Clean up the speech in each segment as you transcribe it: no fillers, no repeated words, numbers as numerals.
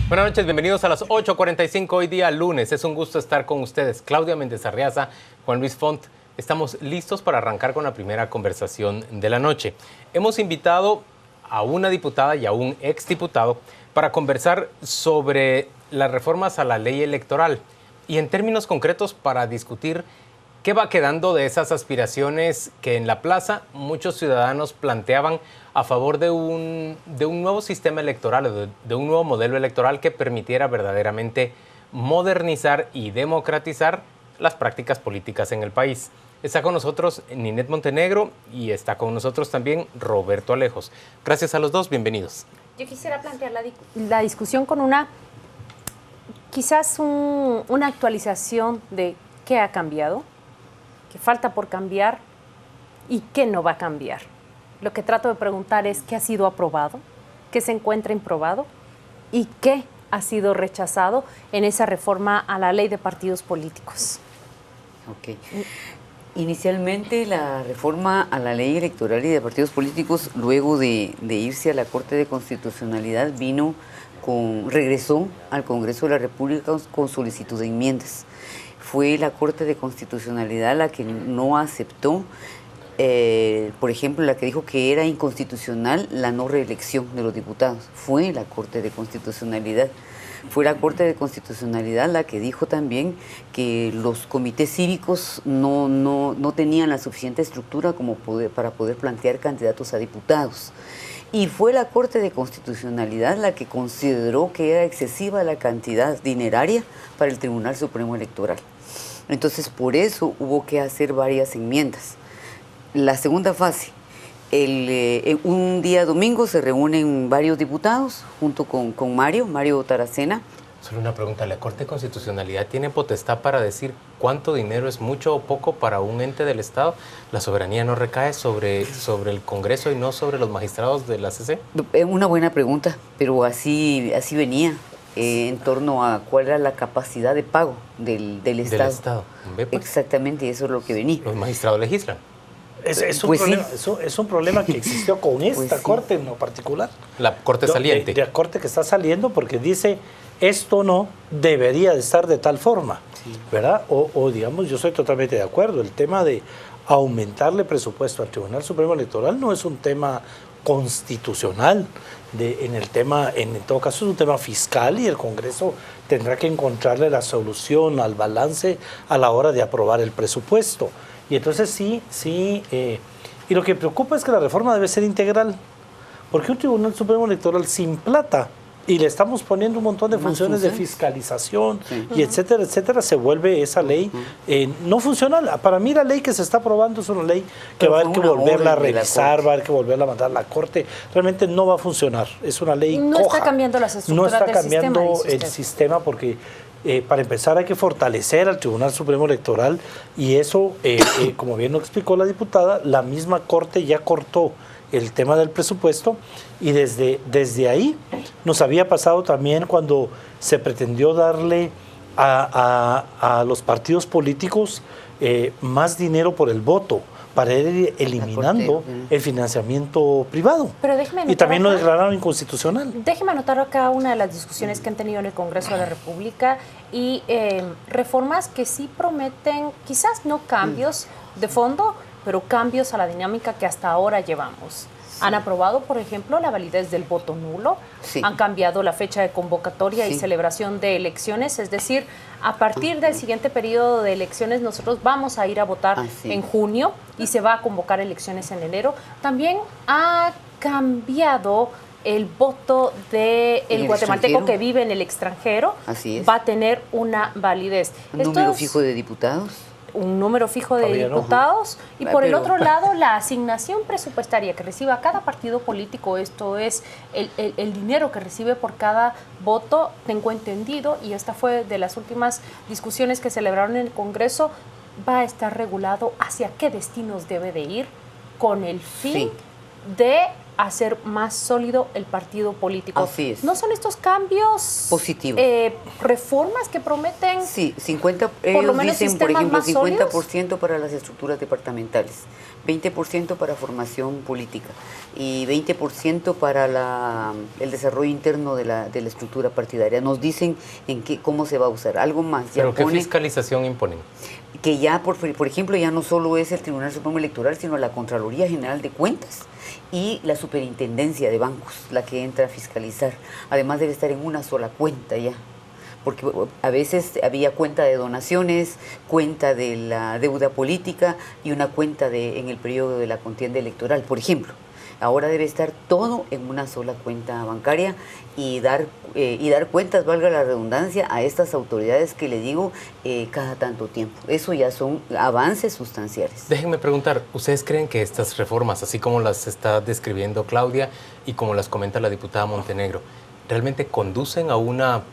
Buenas noches, bienvenidos a las 8:45, hoy día lunes. Es un gusto estar con ustedes. Claudia Méndez Arriaza, Juan Luis Font. Estamos listos para arrancar con la primera conversación de la noche. Hemos invitado a una diputada y a un exdiputado para conversar sobre las reformas a la ley electoral y en términos concretos para discutir qué va quedando de esas aspiraciones que en la plaza muchos ciudadanos planteaban a favor de un nuevo sistema electoral, de un nuevo modelo electoral que permitiera verdaderamente modernizar y democratizar las prácticas políticas en el país. Está con nosotros Ninette Montenegro y está con nosotros también Roberto Alejos. Gracias a los dos, bienvenidos. Yo quisiera plantear la discusión con quizás una actualización de qué ha cambiado, qué falta por cambiar y qué no va a cambiar. Lo que trato de preguntar es qué ha sido aprobado, qué se encuentra improbado y qué ha sido rechazado en esa reforma a la ley de partidos políticos. Ok. Inicialmente la reforma a la ley electoral y de partidos políticos, luego de irse a la Corte de Constitucionalidad, regresó al Congreso de la República con solicitud de enmiendas. Fue la Corte de Constitucionalidad la que no aceptó, por ejemplo, la que dijo que era inconstitucional la no reelección de los diputados. Fue la Corte de Constitucionalidad. Fue la Corte de Constitucionalidad la que dijo también que los comités cívicos no tenían la suficiente estructura para poder plantear candidatos a diputados. Y fue la Corte de Constitucionalidad la que consideró que era excesiva la cantidad dineraria para el Tribunal Supremo Electoral. Entonces, por eso hubo que hacer varias enmiendas. La segunda fase, un día domingo se reúnen varios diputados junto con Mario Taracena. Solo una pregunta, ¿la Corte de Constitucionalidad tiene potestad para decir cuánto dinero es mucho o poco para un ente del Estado? ¿La soberanía no recae sobre el Congreso y no sobre los magistrados de la CC? Una buena pregunta, pero así venía. En torno a cuál era la capacidad de pago del Estado. Del Estado. Pues. Exactamente, eso es lo que venía. Los magistrados legislan. Es un problema que existió con esta Corte en lo particular. La Corte saliente. La Corte que está saliendo porque dice, esto no debería de estar de tal forma, ¿verdad? O digamos, yo estoy totalmente de acuerdo, el tema de aumentarle presupuesto al Tribunal Supremo Electoral no es un tema constitucional, en todo caso es un tema fiscal y el Congreso tendrá que encontrarle la solución al balance a la hora de aprobar el presupuesto. Y entonces y lo que preocupa es que la reforma debe ser integral, porque un Tribunal Supremo Electoral sin plata, y le estamos poniendo un montón de funciones de fiscalización y etcétera, se vuelve esa ley no funcional. Para mí la ley que se está aprobando es una ley que va a haber que volverla a revisar, va a haber que volverla a mandar a la Corte. Realmente no va a funcionar, es una ley no coja. Está cambiando las estructuras no está del cambiando sistema, el sistema porque para empezar hay que fortalecer al Tribunal Supremo Electoral y eso, como bien lo explicó la diputada, la misma Corte ya cortó el tema del presupuesto y desde ahí nos había pasado también cuando se pretendió darle a los partidos políticos más dinero por el voto para ir eliminando el financiamiento privado. Pero déjeme y también lo declararon inconstitucional. Déjeme anotar acá una de las discusiones que han tenido en el Congreso de la República y reformas que sí prometen, quizás no cambios de fondo, pero cambios a la dinámica que hasta ahora llevamos. Sí. Han aprobado, por ejemplo, la validez del voto nulo, han cambiado la fecha de convocatoria y celebración de elecciones, es decir, a partir del siguiente periodo de elecciones nosotros vamos a ir a votar en junio y se va a convocar elecciones en enero. También ha cambiado el voto del guatemalteco que vive en el extranjero, va a tener una validez. ¿Un número fijo de diputados? Un número fijo de diputados y por el otro lado la asignación presupuestaria que reciba cada partido político, esto es el dinero que recibe por cada voto, tengo entendido, y esta fue de las últimas discusiones que celebraron en el Congreso, va a estar regulado hacia qué destinos debe de ir con el fin de hacer más sólido el partido político. Así es. ¿No son estos cambios Positivos. Reformas que prometen? Sí, 50, por lo ellos menos dicen, por ejemplo, sistemas más sólidos. 50% para las estructuras departamentales, 20% para formación política y 20% para el desarrollo interno de la estructura partidaria. Nos dicen cómo se va a usar. Algo más. ¿Pero qué fiscalización imponen? Que ya, por ejemplo, ya no solo es el Tribunal Supremo Electoral, sino la Contraloría General de Cuentas y la Superintendencia de Bancos, la que entra a fiscalizar. Además debe estar en una sola cuenta ya, porque a veces había cuenta de donaciones, cuenta de la deuda política y una cuenta en el periodo de la contienda electoral, por ejemplo. Ahora debe estar todo en una sola cuenta bancaria y dar cuentas, valga la redundancia, a estas autoridades que le digo cada tanto tiempo. Eso ya son avances sustanciales. Déjenme preguntar, ¿ustedes creen que estas reformas, así como las está describiendo Claudia y como las comenta la diputada Montenegro, realmente conducen a una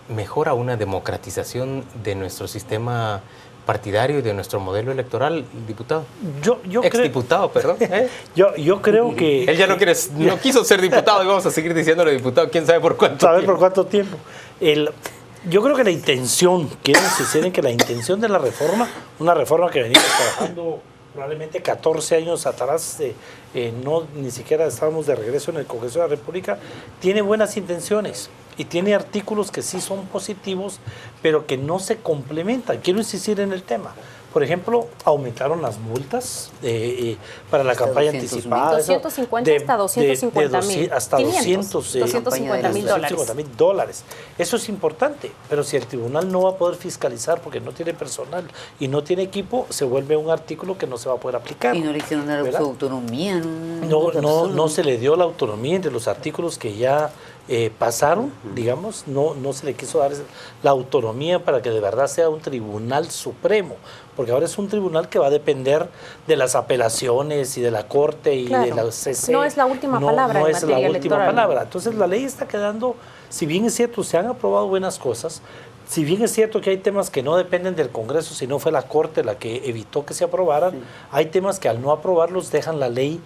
mejora, a una democratización de nuestro sistema partidario y de nuestro modelo electoral, diputado? Exdiputado, perdón. Yo creo que... Él ya no quiso ser diputado y vamos a seguir diciéndole diputado, quién sabe por cuánto tiempo. por cuánto tiempo. Yo creo que la intención, quiero insistir en que la intención de la reforma, una reforma que venimos trabajando probablemente 14 años atrás, ni siquiera estábamos de regreso en el Congreso de la República, tiene buenas intenciones y tiene artículos que sí son positivos, pero que no se complementan. Quiero insistir en el tema. Por ejemplo, aumentaron las multas para la campaña anticipada. 250 hasta 250,000. Hasta 250,000 dólares. Eso es importante, pero si el tribunal no va a poder fiscalizar porque no tiene personal y no tiene equipo, se vuelve un artículo que no se va a poder aplicar. Y no le hicieron dar su autonomía. No se le dio la autonomía entre los artículos que ya pasaron, digamos, no se le quiso dar la autonomía para que de verdad sea un tribunal supremo, porque ahora es un tribunal que va a depender de las apelaciones y de la Corte y de la CC. No es la última palabra en materia electoral. Última palabra. Entonces la ley está quedando, si bien es cierto, se han aprobado buenas cosas, si bien es cierto que hay temas que no dependen del Congreso, sino fue la Corte la que evitó que se aprobaran, sí, hay temas que al no aprobarlos dejan la ley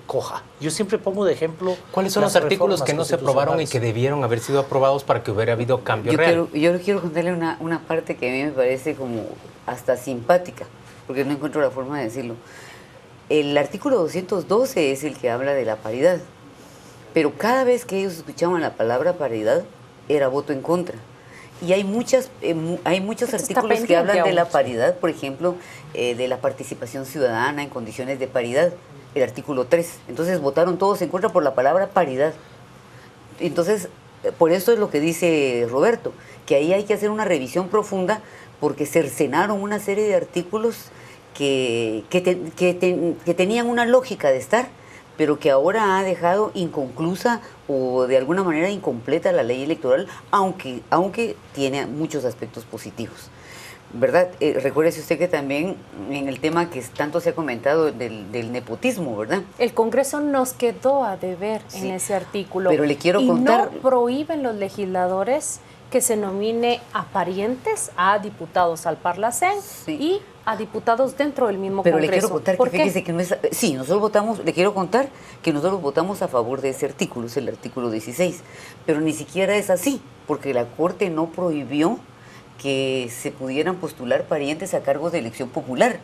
coja. Yo siempre pongo de ejemplo... ¿Cuáles son los artículos que no se aprobaron y que debieron haber sido aprobados para que hubiera habido cambio real? Yo quiero contarle una parte que a mí me parece como hasta simpática, porque no encuentro la forma de decirlo. El artículo 212 es el que habla de la paridad, pero cada vez que ellos escuchaban la palabra paridad, era voto en contra. Y hay muchos artículos que hablan de la paridad, por ejemplo, de la participación ciudadana en condiciones de paridad, el artículo 3. Entonces votaron todos en contra por la palabra paridad. Entonces, por eso es lo que dice Roberto, que ahí hay que hacer una revisión profunda porque cercenaron una serie de artículos que tenían una lógica de estar, pero que ahora ha dejado inconclusa o de alguna manera incompleta la ley electoral, aunque tiene muchos aspectos positivos, ¿verdad? Recuérdese usted que también en el tema que tanto se ha comentado del nepotismo, ¿verdad? El Congreso nos quedó a deber en ese artículo. Pero le quiero contar... no prohíben los legisladores que se nomine a parientes, a diputados al Parlacén, sí, y a diputados dentro del mismo Pero Congreso. Le quiero contar que fíjese que no es... Sí, nosotros votamos, le quiero contar que nosotros votamos a favor de ese artículo, es el artículo 16, pero ni siquiera es así, porque la Corte no prohibió que se pudieran postular parientes a cargos de elección popular.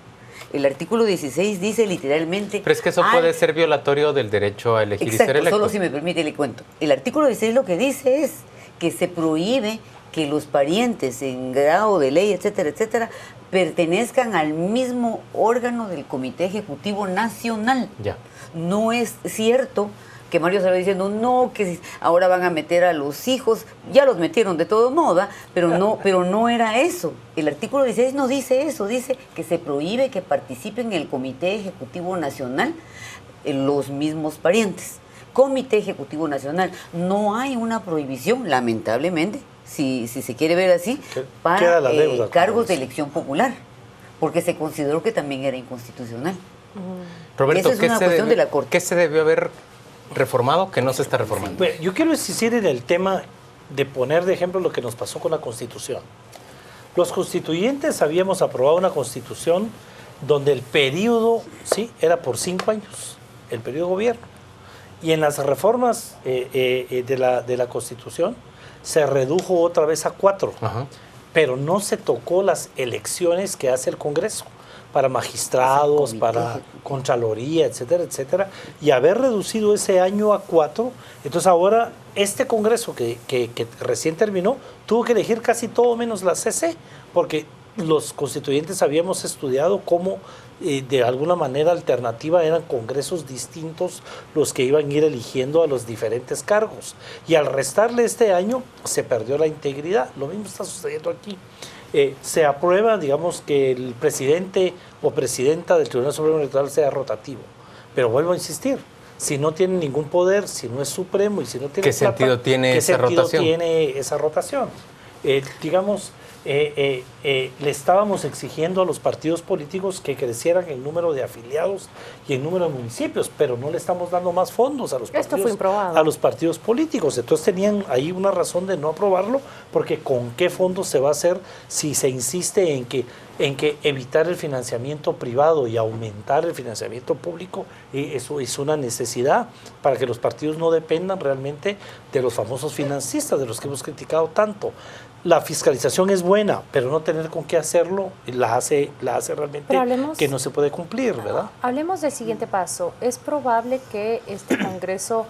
El artículo 16 dice literalmente... Pero es que eso puede ser violatorio del derecho a elegir y ser electo. Solo si me permite le cuento. El artículo 16 lo que dice es que se prohíbe que los parientes en grado de ley, etcétera, etcétera, pertenezcan al mismo órgano del Comité Ejecutivo Nacional. Ya. No es cierto que Mario salió diciendo, no, que ahora van a meter a los hijos, ya los metieron de todo modo, pero no era eso. El artículo 16 no dice eso, dice que se prohíbe que participen en el Comité Ejecutivo Nacional los mismos parientes. Comité Ejecutivo Nacional, no hay una prohibición, lamentablemente, si se quiere ver así, para cargos de elección popular, porque se consideró que también era inconstitucional. Roberto, esa es una cuestión de la Corte. ¿Qué se debió haber reformado que no se está reformando? Bueno, yo quiero insistir en el tema de poner de ejemplo lo que nos pasó con la Constitución. Los constituyentes habíamos aprobado una Constitución donde el periodo, sí, era por 5 años. el periodo de gobierno. Y en las reformas de la Constitución se redujo otra vez a 4, pero no se tocó las elecciones que hace el Congreso para magistrados, para Contraloría, etcétera, etcétera, y haber reducido ese año a 4, entonces ahora este Congreso que recién terminó tuvo que elegir casi todo menos la CC, porque los constituyentes habíamos estudiado cómo de alguna manera alternativa eran congresos distintos los que iban a ir eligiendo a los diferentes cargos, y al restarle este año se perdió la integridad. Lo mismo está sucediendo aquí. Se aprueba, digamos, que el presidente o presidenta del Tribunal Supremo Electoral sea rotativo, pero vuelvo a insistir, si no tiene ningún poder, si no es supremo y si no tiene ¿qué sentido tiene esa rotación? Tiene esa rotación? Digamos, le estábamos exigiendo a los partidos políticos que crecieran en número de afiliados y en número de municipios, pero no le estamos dando más fondos a los partidos políticos. Entonces tenían ahí una razón de no aprobarlo, porque ¿con qué fondos se va a hacer si se insiste en que evitar el financiamiento privado y aumentar el financiamiento público? Eso es una necesidad para que los partidos no dependan realmente de los famosos financistas, de los que hemos criticado tanto. La fiscalización es buena, pero no tener con qué hacerlo la hace realmente que no se puede cumplir, ¿verdad? Hablemos del siguiente paso. ¿Es probable que este Congreso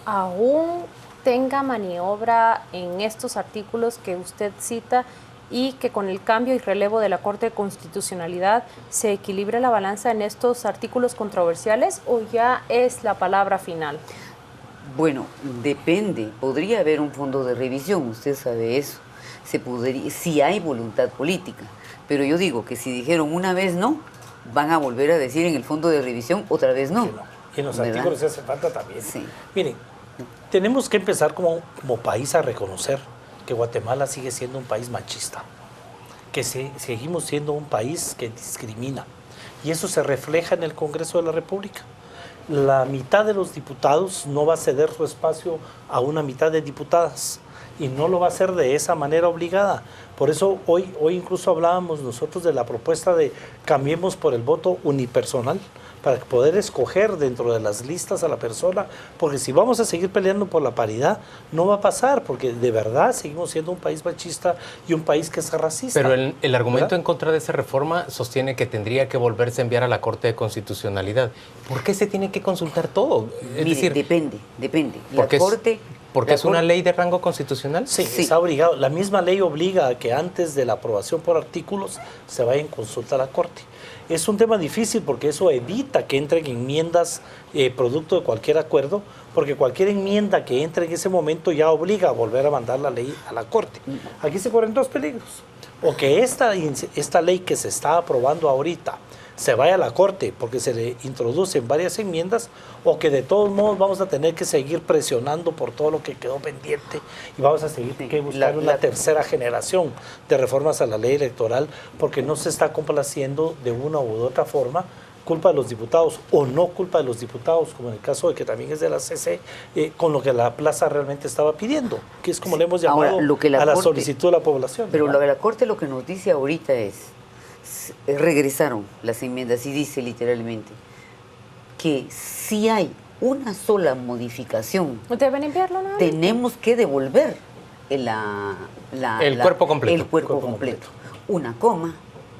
aún tenga maniobra en estos artículos que usted cita y que con el cambio y relevo de la Corte de Constitucionalidad se equilibre la balanza en estos artículos controversiales, o ya es la palabra final? Bueno, depende. Podría haber un fondo de revisión, usted sabe eso. Si hay voluntad política, pero yo digo que si dijeron una vez no, van a volver a decir en el fondo de revisión otra vez no. Y en los artículos hace falta también. Sí. Miren, tenemos que empezar como país a reconocer que Guatemala sigue siendo un país machista, que seguimos siendo un país que discrimina, y eso se refleja en el Congreso de la República. La mitad de los diputados no va a ceder su espacio a una mitad de diputadas, y no lo va a hacer de esa manera obligada. Por eso hoy incluso hablábamos nosotros de la propuesta de cambiemos por el voto unipersonal, para poder escoger dentro de las listas a la persona, porque si vamos a seguir peleando por la paridad, no va a pasar, porque de verdad seguimos siendo un país machista y un país que es racista. Pero el argumento en contra de esa reforma sostiene que tendría que volverse a enviar a la Corte de Constitucionalidad. ¿Por qué se tiene que consultar todo? Mire, depende. ¿Porque es una ley de rango constitucional? Sí, está obligado. La misma ley obliga a que antes de la aprobación por artículos se vaya en consulta a la Corte. Es un tema difícil porque eso evita que entren enmiendas producto de cualquier acuerdo, porque cualquier enmienda que entre en ese momento ya obliga a volver a mandar la ley a la Corte. Aquí se corren dos peligros. O que esta ley que se está aprobando ahorita se vaya a la Corte porque se le introducen varias enmiendas, o que de todos modos vamos a tener que seguir presionando por todo lo que quedó pendiente y vamos a seguir que buscar una tercera generación de reformas a la ley electoral, porque no se está complaciendo de una u otra forma, culpa de los diputados o no culpa de los diputados, como en el caso de que también es de la CC, con lo que la plaza realmente estaba pidiendo, que es como le hemos llamado a la solicitud de la población. Pero la Corte lo que nos dice ahorita regresaron las enmiendas y dice literalmente que si hay una sola modificación, ¿deben enviarlo, no? Tenemos que devolver el cuerpo completo. El cuerpo completo. Una coma,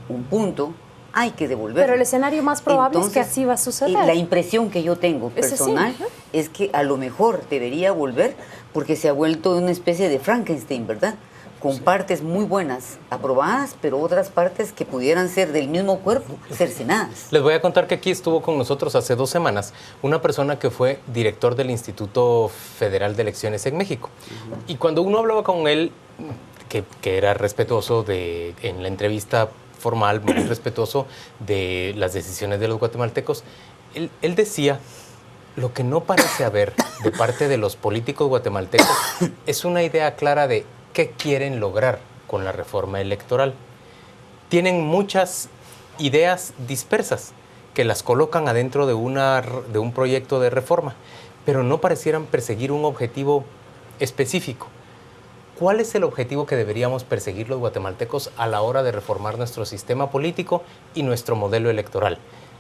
un punto, hay que devolver. Pero el escenario más probable es que así va a suceder. La impresión que yo tengo personal es que a lo mejor debería volver, porque se ha vuelto una especie de Frankenstein, ¿verdad? Con partes muy buenas aprobadas, pero otras partes que pudieran ser del mismo cuerpo cercenadas. Les voy a contar que aquí estuvo con nosotros hace 2 semanas una persona que fue director del Instituto Federal de Elecciones en México. Y cuando uno hablaba con él, que era respetuoso en la entrevista formal, muy respetuoso de las decisiones de los guatemaltecos, él decía: lo que no parece haber de parte de los políticos guatemaltecos es una idea clara de qué quieren lograr con la reforma electoral. Tienen muchas ideas dispersas que las colocan adentro de un proyecto de reforma, pero no parecieran perseguir un objetivo específico. ¿Cuál es el objetivo que deberíamos perseguir los guatemaltecos a la hora de reformar nuestro sistema político y nuestro modelo electoral?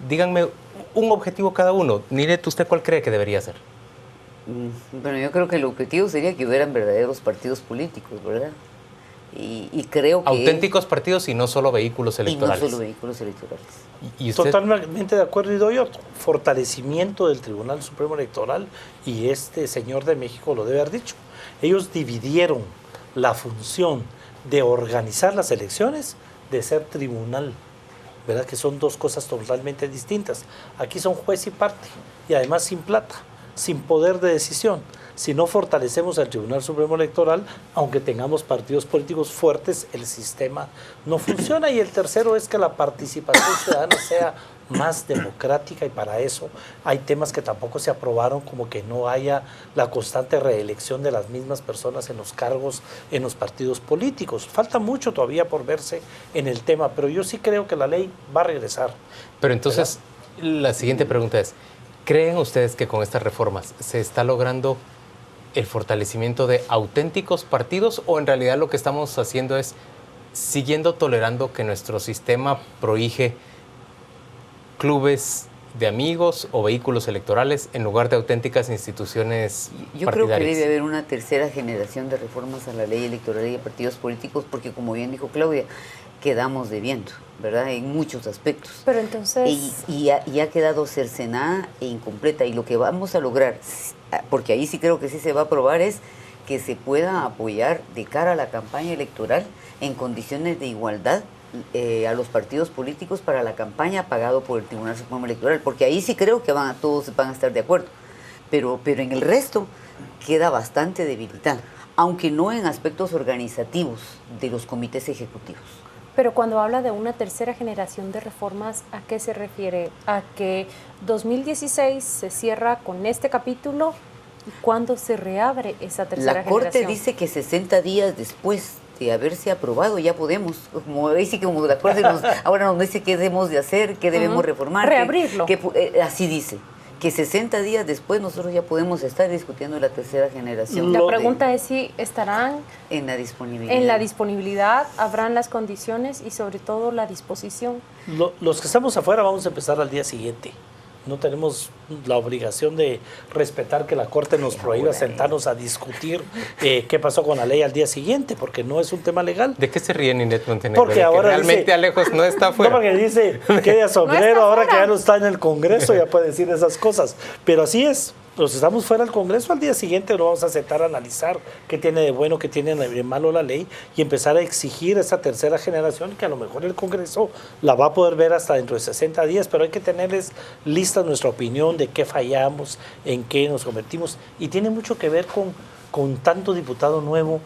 Díganme un objetivo cada uno. Ninet, ¿usted cuál cree que debería ser? Bueno, yo creo que el objetivo sería que hubieran verdaderos partidos políticos, ¿verdad? Y creo que... Auténticos partidos y no solo vehículos electorales. Y no solo vehículos electorales. ¿Y usted? Totalmente de acuerdo, y doy otro. Fortalecimiento del Tribunal Supremo Electoral, y este señor de México lo debe haber dicho. Ellos dividieron la función de organizar las elecciones de ser tribunal, ¿verdad? Que son dos cosas totalmente distintas. Aquí son juez y parte, y además sin plata, sin poder de decisión. Si no fortalecemos el Tribunal Supremo Electoral, aunque tengamos partidos políticos fuertes, el sistema no funciona. Y el tercero es que la participación ciudadana sea más democrática, y para eso hay temas que tampoco se aprobaron, como que no haya la constante reelección de las mismas personas en los cargos en los partidos políticos. Falta mucho todavía por verse en el tema, pero yo sí creo que la ley va a regresar. Pero entonces, la siguiente pregunta es, ¿creen ustedes que con estas reformas se está logrando el fortalecimiento de auténticos partidos, o en realidad lo que estamos haciendo es siguiendo tolerando que nuestro sistema prohíbe clubes de amigos o vehículos electorales en lugar de auténticas instituciones Yo partidarias? creo que debe haber una tercera generación de reformas a la ley electoral y de partidos políticos, porque como bien dijo Claudia, quedamos debiendo, ¿verdad? En muchos aspectos. Pero entonces... Y ha quedado cercenada e incompleta, y lo que vamos a lograr, porque ahí sí creo que sí se va a aprobar, es que se pueda apoyar de cara a la campaña electoral en condiciones de igualdad a los partidos políticos para la campaña pagado por el Tribunal Supremo Electoral, porque ahí sí creo que todos van a estar de acuerdo, pero en el resto queda bastante debilitado, aunque no en aspectos organizativos de los comités ejecutivos. Pero cuando habla de una tercera generación de reformas, ¿a qué se refiere? ¿A que 2016 se cierra con este capítulo? ¿Y cuándo se reabre esa tercera generación? La Corte dice que 60 días después de haberse aprobado ya podemos, como dice, como la Corte ahora nos dice qué debemos de hacer, qué debemos reformar. Reabrirlo. Así dice, que 60 días después nosotros ya podemos estar discutiendo la tercera generación. La pregunta es si estarán en la disponibilidad. En la disponibilidad, habrán las condiciones y sobre todo la disposición. Los que estamos afuera vamos a empezar al día siguiente. No tenemos la obligación de respetar que la Corte nos prohíba sentarnos a discutir qué pasó con la ley al día siguiente, porque no es un tema legal. ¿De qué se ríe Ninet Montenegro? Porque ahora realmente dice, Alejos no está afuera. No, porque dice que de sombrero, ahora que ya no está en el Congreso, ya puede decir esas cosas. Pero así es. Los estamos fuera del Congreso, al día siguiente nos vamos a sentar a analizar qué tiene de bueno, qué tiene de malo la ley, y empezar a exigir esa tercera generación, que a lo mejor el Congreso la va a poder ver hasta dentro de 60 días, pero hay que tenerles lista nuestra opinión de qué fallamos, en qué nos convertimos, y tiene mucho que ver con tanto diputado nuevo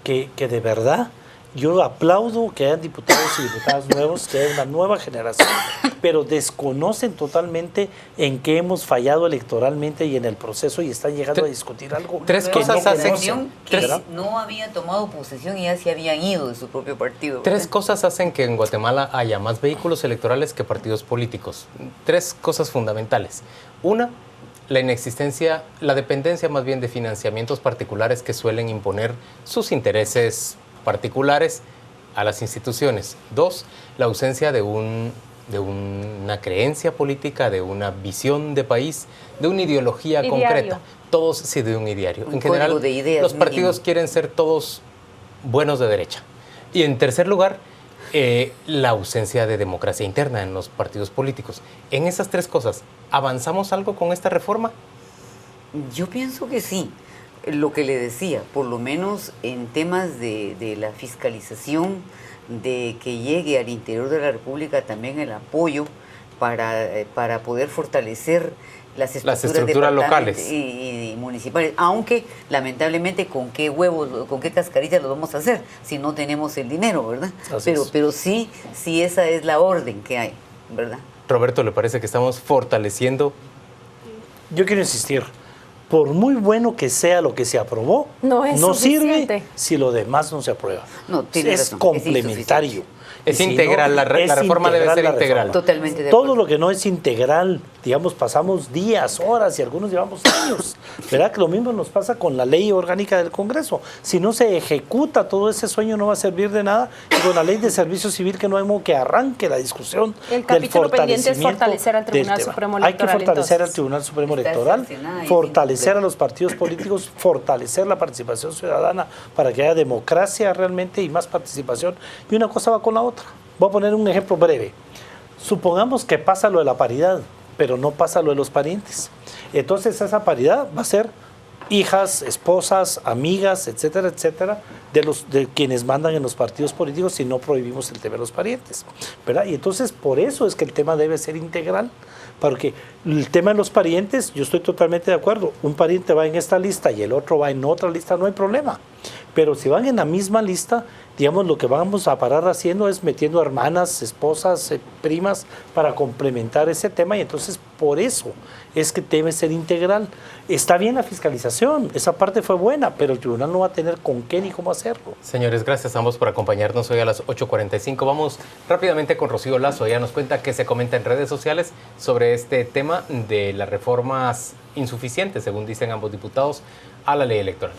que de verdad yo aplaudo que hayan diputados y diputadas nuevos, que haya una nueva generación, pero desconocen totalmente en qué hemos fallado electoralmente y en el proceso, y están llegando a discutir algo. Tres que cosas no hacen que no habían tomado posesión y ya se habían ido de su propio partido, ¿verdad? Tres cosas hacen que en Guatemala haya más vehículos electorales que partidos políticos. Tres cosas fundamentales. Una, la inexistencia, la dependencia más bien de financiamientos particulares que suelen imponer sus intereses particulares a las instituciones. Dos, la ausencia de una creencia política, de una visión de país, de una ideología concreta. Todos, sí, de un ideario. En general, de ideas los partidos quieren ser todos buenos de derecha. Y en tercer lugar, la ausencia de democracia interna en los partidos políticos. En esas tres cosas, ¿avanzamos algo con esta reforma? Yo pienso que sí. Lo que le decía, por lo menos en temas de la fiscalización, de que llegue al interior de la República también el apoyo para poder fortalecer las estructuras locales y municipales, aunque lamentablemente con qué huevos, con qué cascaritas lo vamos a hacer si no tenemos el dinero, ¿verdad? Pero sí esa es la orden que hay, ¿verdad? Roberto, ¿le parece que estamos fortaleciendo? Yo quiero insistir, por muy bueno que sea lo que se aprobó, no sirve si lo demás no se aprueba. No, tiene es razón, complementario. Es Y si integral, la reforma debe ser la integral. reforma. Totalmente de Todo acuerdo. lo que no es integral, digamos, pasamos días, horas y algunos llevamos años. ¿Verdad? Que lo mismo nos pasa con la ley orgánica del Congreso. Si no se ejecuta, todo ese sueño no va a servir de nada. Y con la ley de servicio civil, que no hay modo que arranque la discusión. El capítulo pendiente es fortalecer al Tribunal del tema. Supremo Hay que Electoral, fortalecer entonces. al Tribunal Supremo Está Electoral, sancionada ahí, fortalecer sin a los partidos políticos, fortalecer la participación ciudadana para que haya democracia realmente y más participación. Y una cosa va con la otra. Voy a poner un ejemplo breve. Supongamos que pasa lo de la paridad, pero no pasa lo de los parientes. Entonces esa paridad va a ser hijas, esposas, amigas, etcétera, etcétera, de quienes mandan en los partidos políticos si no prohibimos el tema de los parientes, ¿verdad? Y entonces por eso es que el tema debe ser integral, porque el tema de los parientes, yo estoy totalmente de acuerdo, un pariente va en esta lista y el otro va en otra lista, no hay problema, pero si van en la misma lista, digamos, lo que vamos a parar haciendo es metiendo hermanas, esposas, primas para complementar ese tema y entonces por eso es que debe ser integral. Está bien la fiscalización, esa parte fue buena, pero el tribunal no va a tener con qué ni cómo hacerlo. Señores, gracias a ambos por acompañarnos hoy a las 8:45. Vamos rápidamente con Rocío Lazo. Ella nos cuenta qué se comenta en redes sociales sobre este tema de las reformas insuficientes, según dicen ambos diputados, a la ley electoral.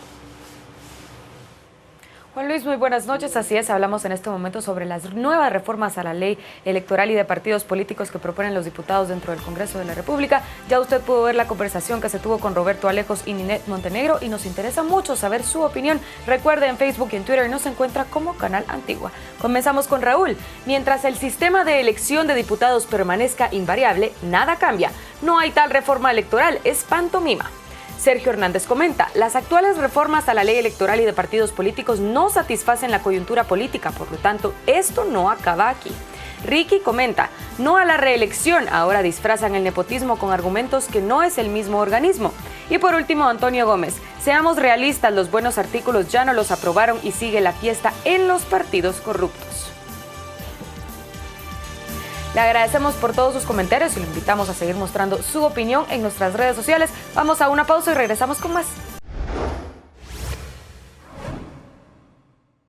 Juan Luis, muy buenas noches. Así es, hablamos en este momento sobre las nuevas reformas a la ley electoral y de partidos políticos que proponen los diputados dentro del Congreso de la República. Ya usted pudo ver la conversación que se tuvo con Roberto Alejos y Ninette Montenegro y nos interesa mucho saber su opinión. Recuerde, en Facebook y en Twitter nos encuentra como Canal Antigua. Comenzamos con Raúl. Mientras el sistema de elección de diputados permanezca invariable, nada cambia. No hay tal reforma electoral, es pantomima. Sergio Hernández comenta, las actuales reformas a la ley electoral y de partidos políticos no satisfacen la coyuntura política, por lo tanto, esto no acaba aquí. Ricky comenta, no a la reelección, ahora disfrazan el nepotismo con argumentos que no es el mismo organismo. Y por último, Antonio Gómez, seamos realistas, los buenos artículos ya no los aprobaron y sigue la fiesta en los partidos corruptos. Le agradecemos por todos sus comentarios y lo invitamos a seguir mostrando su opinión en nuestras redes sociales. Vamos a una pausa y regresamos con más.